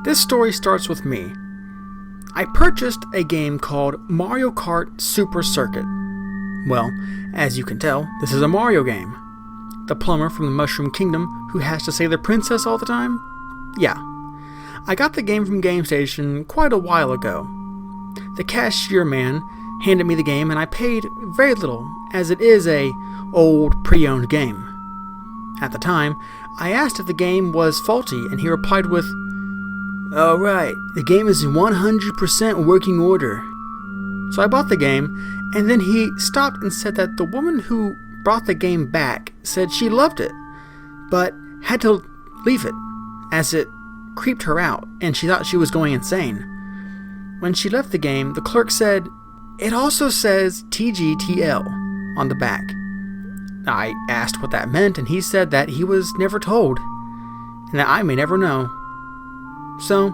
This story starts with me. I purchased a game called Mario Kart Super Circuit. Well, as you can tell, this is a Mario game. The plumber from the Mushroom Kingdom who has to save the princess all the time? Yeah. I got the game from GameStation quite a while ago. The cashier man handed me the game and I paid very little, as it is a old pre-owned game. At the time, I asked if the game was faulty and he replied with, "Alright, the game is in 100% working order." So I bought the game, and then he stopped and said that the woman who brought the game back said she loved it, but had to leave it, as it creeped her out and she thought she was going insane. When she left the game, the clerk said, "It also says TGTL on the back." I asked what that meant, and he said that he was never told, and that I may never know. So,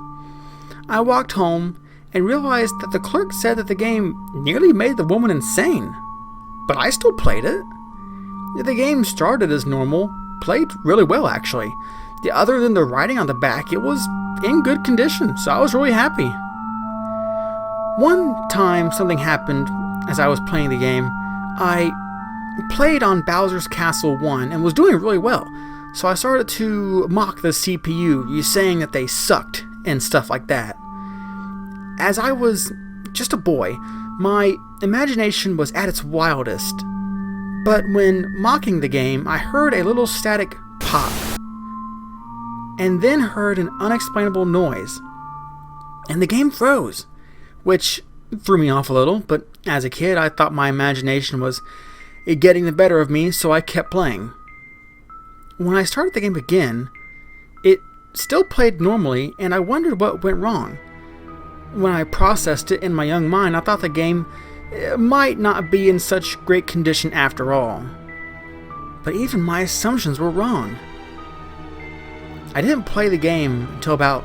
I walked home and realized that the clerk said that the game nearly made the woman insane. But I still played it. The game started as normal, played really well actually. Other than the writing on the back, it was in good condition, so I was really happy. One time something happened as I was playing the game. I played on Bowser's Castle 1 and was doing really well. So I started to mock the CPU, saying that they sucked and stuff like that. As I was just a boy, my imagination was at its wildest. But when mocking the game, I heard a little static pop, and then heard an unexplainable noise, and the game froze, which threw me off a little, but as a kid I thought my imagination was getting the better of me, so I kept playing. When I started the game again, it still played normally, and I wondered what went wrong. When I processed it in my young mind, I thought the game might not be in such great condition after all. But even my assumptions were wrong. I didn't play the game until about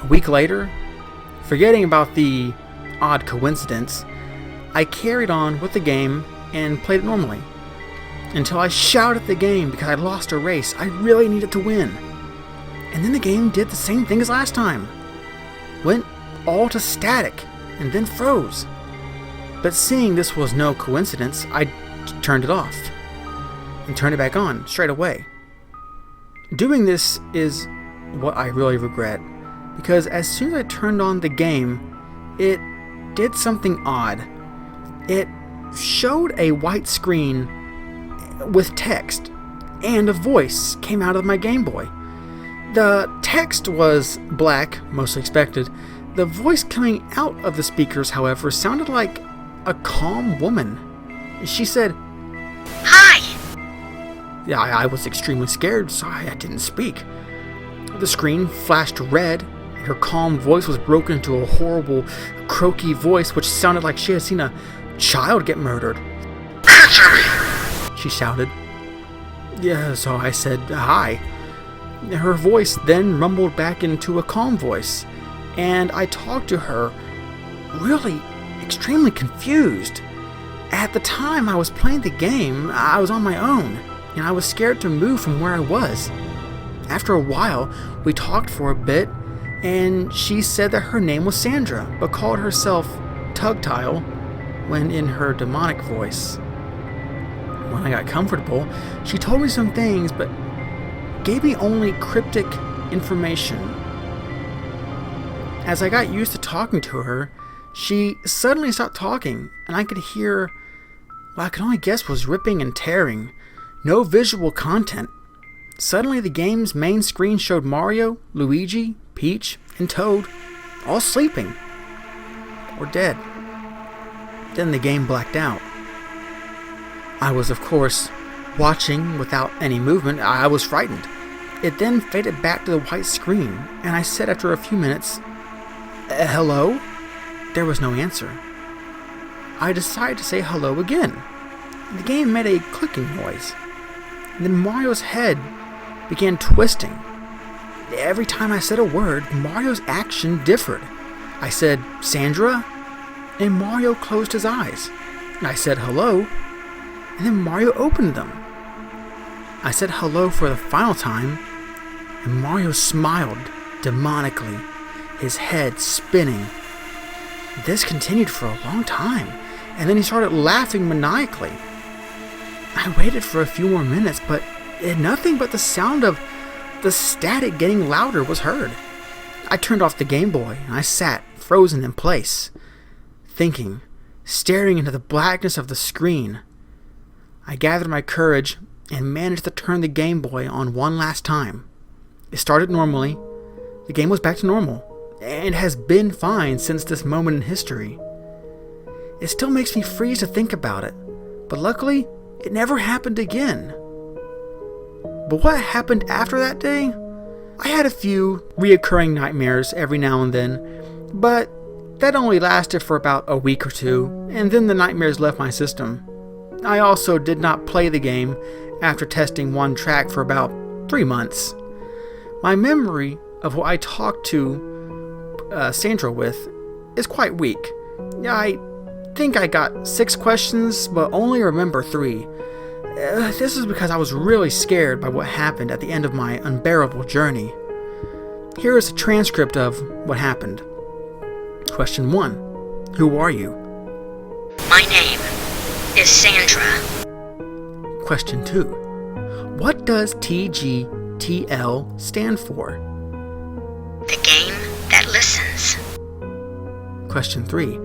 a week later. Forgetting about the odd coincidence, I carried on with the game and played it normally, until I shouted at the game because I lost a race I really needed to win. And then the game did the same thing as last time. Went all to static and then froze. But seeing this was no coincidence, I turned it off and turned it back on straight away. Doing this is what I really regret, because as soon as I turned on the game, it did something odd. It showed a white screen with text, and a voice came out of my Game Boy. The text was black, mostly expected. The voice coming out of the speakers, however, sounded like a calm woman. She said, "Hi!" Yeah, I was extremely scared, so I didn't speak. The screen flashed red, and her calm voice was broken into a horrible, croaky voice which sounded like she had seen a child get murdered. "Answer me!" she shouted. Yeah, so I said, "Hi." Her voice then rumbled back into a calm voice, and I talked to her, really extremely confused. At the time I was playing the game, I was on my own, and I was scared to move from where I was. After a while, we talked for a bit, and she said that her name was Sandra, but called herself Tugtile when in her demonic voice. When I got comfortable, she told me some things, but gave me only cryptic information. As I got used to talking to her, she suddenly stopped talking, and I could hear what I could only guess was ripping and tearing. No visual content. Suddenly the game's main screen showed Mario, Luigi, Peach, and Toad all sleeping. Or dead. Then the game blacked out. I was, of course, watching without any movement. I was frightened. It then faded back to the white screen, and I said after a few minutes, "Hello?" There was no answer. I decided to say hello again. The game made a clicking noise. And then Mario's head began twisting. Every time I said a word, Mario's action differed. I said, "Sandra?" and Mario closed his eyes. I said hello, and then Mario opened them. I said hello for the final time, and Mario smiled demonically his head spinning. This continued for a long time, and then he started laughing maniacally. I waited for a few more minutes, but nothing but the sound of the static getting louder was heard. I turned off the Game Boy, and I sat frozen in place, thinking, staring into the blackness of the screen. I gathered my courage and managed to turn the Game Boy on one last time. It started normally. The game was back to normal, and has been fine since this moment in history. It still makes me freeze to think about it, but luckily, it never happened again. But what happened after that day? I had a few reoccurring nightmares every now and then, but that only lasted for about a week or two, and then the nightmares left my system. I also did not play the game after testing one track for about 3 months. My memory of what I talked to Sandra with is quite weak. I think I got 6 questions, but only remember 3. This is because I was really scared by what happened at the end of my unbearable journey. Here is a transcript of what happened. Question 1. Who are you? My name is Sandra. Question 2. What does TGTL stand for? The game that listens. Question 3.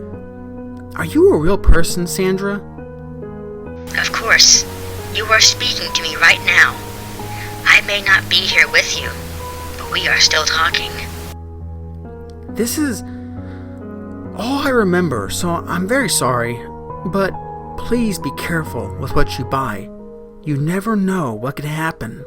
Are you a real person, Sandra? Of course. You are speaking to me right now. I may not be here with you, but we are still talking. This is all I remember, so I'm very sorry, but please be careful with what you buy. You never know what could happen.